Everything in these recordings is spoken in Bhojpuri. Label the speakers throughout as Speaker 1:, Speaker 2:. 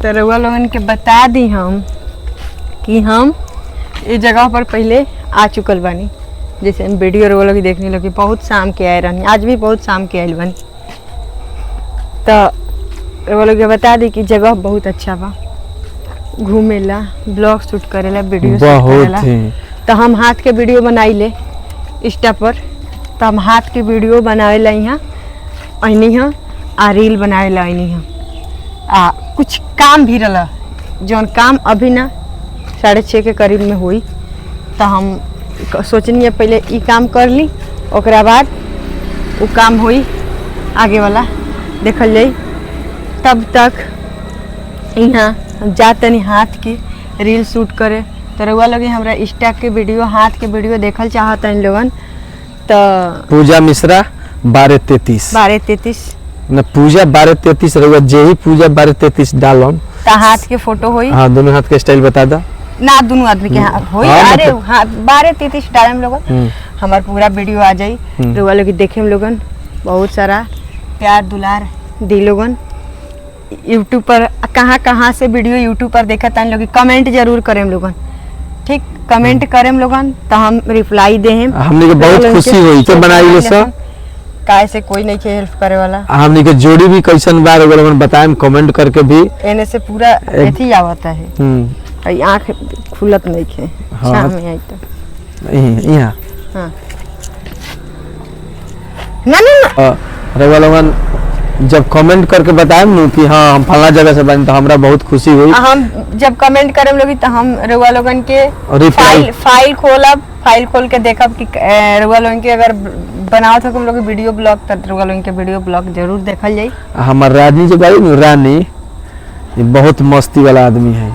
Speaker 1: तो रउआ लोगन के बता दी हम कि हम इस जगह पर पहले आ चुकल बानी। जैसे वीडियो रउआ लोग देखने लगी बहुत शाम के आए रहनी, आज भी बहुत शाम के आयल बानी। तो रउआ लोग के बता दी कि जगह बहुत अच्छा बा, घूमेला, ब्लॉग शूट करेला, वीडियो शूट करेला। तो हम हाथ के वीडियो बनाइले इंस्टा पर, तो हम हाथ के वीडियो बनावेला यहाँ अनी है आ रील बनावेला अनी है आ कुछ काम भी रहा जौन काम अभी ना 6:30 के करीब में हुई। तो हम सोचनी है पहले ई काम कर ली, ओकरा बाद वो काम हुई आगे वाला देखल जाई। तब तक यहाँ जातनी हाथ की रील शूट करे। तो रउआ लगे हमरा इंस्टा के वीडियो, हाथ के वीडियो देखल चाहता इन लोगन। तो
Speaker 2: पूजा मिश्रा 1233 न पूजा 1233 रउआ जे ही पूजा 1233 डालम
Speaker 1: ता हाथ के फोटो होई।
Speaker 2: हाँ दोनों हाथ के स्टाइल बता दा
Speaker 1: ना, दोनों आदमी के हाथ होई। अरे हाँ 1233 डालम लोगन, हमार पूरा वीडियो आ जाई। रउआ लोग देखे हम लोगन, बहुत सारा प्यार दुलार दी लोगन। यूट्यूब पर कहाँ से वीडियो यूट्यूब पर देखा था लोग, कमेंट जरूर करें हम लोगन, ठीक? कमेंट करें हम लोगन तो हम रिप्लाई दे हम।
Speaker 2: हमने के बहुत खुशी हुई तो बनाई सब
Speaker 1: काहे से कोई नहीं के हेल्प करे वाला।
Speaker 2: हमने के जोड़ी भी कैसन बार अगर हम बताएं कमेंट करके भी
Speaker 1: एने से पूरा एथी आवता है। आँख खुलत नहीं के शाम में आई तो
Speaker 2: यहाँ
Speaker 1: हाँ ना
Speaker 2: रउआ लोगन जब कमेंट करके बताएं न कि हाँ हम फला जगह से बनी तो हमरा बहुत खुशी हुई।
Speaker 1: हम जब कमेंट करम लोगी तो हम रउआ लोगन के फाइल खोलब, फाइल खोल के देखब कि रउआ लोगन के अगर बनावत हो हम लोग वीडियो ब्लॉग तो रउआ लोगन के वीडियो ब्लॉग जरूर देखल जाई।
Speaker 2: हमार रानी जो बाई न रानी ये बहुत मस्ती वाला आदमी है,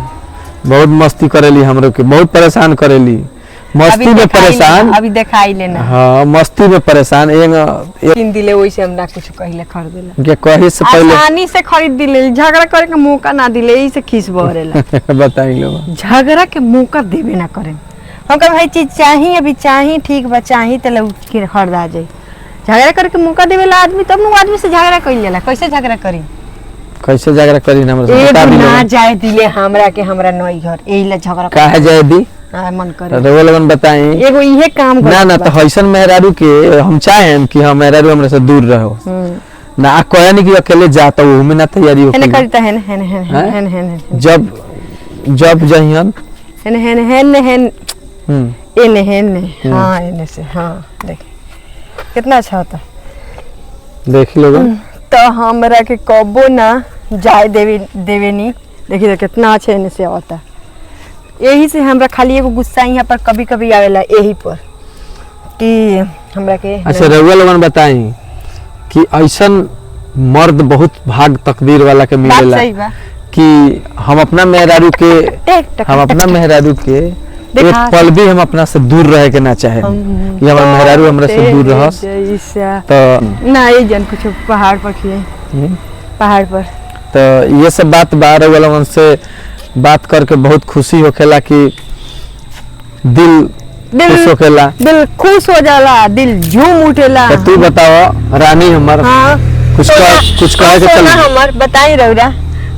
Speaker 2: बहुत मस्ती करेली, हमरो के बहुत परेशान करेली, मस्ती में परेशान।
Speaker 1: अभी दिखाई लेना।
Speaker 2: हाँ मस्ती में परेशान
Speaker 1: किन दिले वैसे हमरा कुछ कहिले खरीदेला
Speaker 2: के कहे से पहले
Speaker 1: आसानी से खरीद दिले, झगड़ा करे के मौका ना दिले, ई से खीस बहरेला।
Speaker 2: बताई लोग
Speaker 1: झगड़ा के मौका देबे ना करें। हम कह भाई चीज चाहिए, अभी चाहिए, ठीक बा चाहिए तो लोग के खरीदा जाए। झगड़ा करे के मौका देवेला आदमी तब न आदमी से झगड़ा कर लेला। कैसे झगड़ा करी,
Speaker 2: कैसे झगड़ा करी हमरा से
Speaker 1: बता दी। ना जाए दिले हमरा के हमरा नई घर एइला झगड़ा
Speaker 2: काहे जाए दी
Speaker 1: मन करे।
Speaker 2: रउआ लोगन बताई
Speaker 1: एगो इहे काम
Speaker 2: ना ना तो हइसन मेहरारू के हम चाहें कि हम मेहरारू हमरा से दूर रहो ना, आ कहे नहीं कि अकेले जाता हूं में ना तैयारी हो
Speaker 1: हेने करता है
Speaker 2: जब जब जहियन
Speaker 1: हेन एने हाँ एने से हाँ देख कितना अच्छा होता
Speaker 2: देख लोगन।
Speaker 1: तो हमरा के कबो ना जाए देवे नहीं। देखिए कितना अच्छा एने से होता। यही से हमरा खाली एगो गुस्सा यहाँ पर कभी कभी आवेला यही पर कि हमरा के।
Speaker 2: अच्छा रउआ लोगन बताई कि ऐसन मर्द बहुत भाग तकदीर वाला के मिलेला कि हम अपना मेहरारू के एक पल भी हम अपना से दूर रहे के ना चाहे कि हमारा मेहरारू हमरा से दूर रहस। तो
Speaker 1: ना ये जन कुछ पहाड़ पर किए पहाड़ पर
Speaker 2: तो ये सब बात बाहर वाला मन से बात करके बहुत खुशी होखेला कि दिल खुश होखेला,
Speaker 1: दिल खुश हो जाला, दिल झूम उठेला।
Speaker 2: तो तू बताओ रानी हमर
Speaker 1: हाँ
Speaker 2: कुछ कहे के चल
Speaker 1: हमर बताई रउरा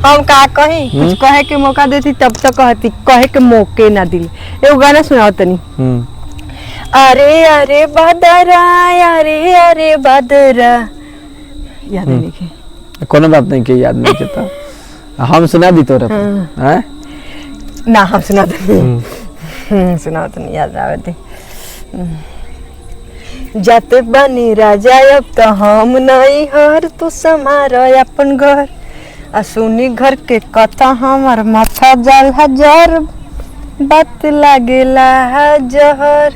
Speaker 1: हम का कही कुछ कहे के मौका देती तब तो कहती, कहे के मौके ना दिली। एगो गाना सुनाओ तनी। अरे अरे बदरा अरे अरे बदरा याद नहीं के
Speaker 2: कोनो बात नहीं के याद नहीं केता हम सुना दी तोरे हैं
Speaker 1: ना हम सुना दे सुनाओ तनी याद आवे दे। जाते बनी राजा अब तो हम नहीं हर तू समारो अपन घर आ सुनी घर के कथा हमार माथा जल हजार बात लागेला जहर।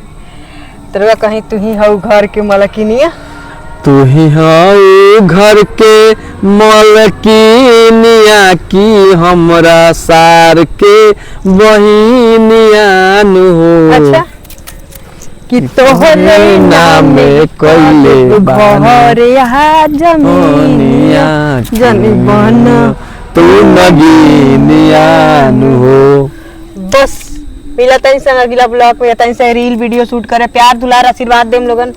Speaker 1: तेरा कहीं तू ही हो घर के मलकिनिया,
Speaker 2: तू ही हो घर के मलकिनिया की हमरा सार के बहिनिया नु हो।
Speaker 1: अच्छा कि तोहरे नाम
Speaker 2: कइले
Speaker 1: बहरे जमीनिया जनी बन
Speaker 2: तू नगीनिया नु हो।
Speaker 1: बस मिला तनी से अगला ब्लॉग में तनी से रील वीडियो शूट करे। प्यार दुलार आशीर्वाद देम लोगन।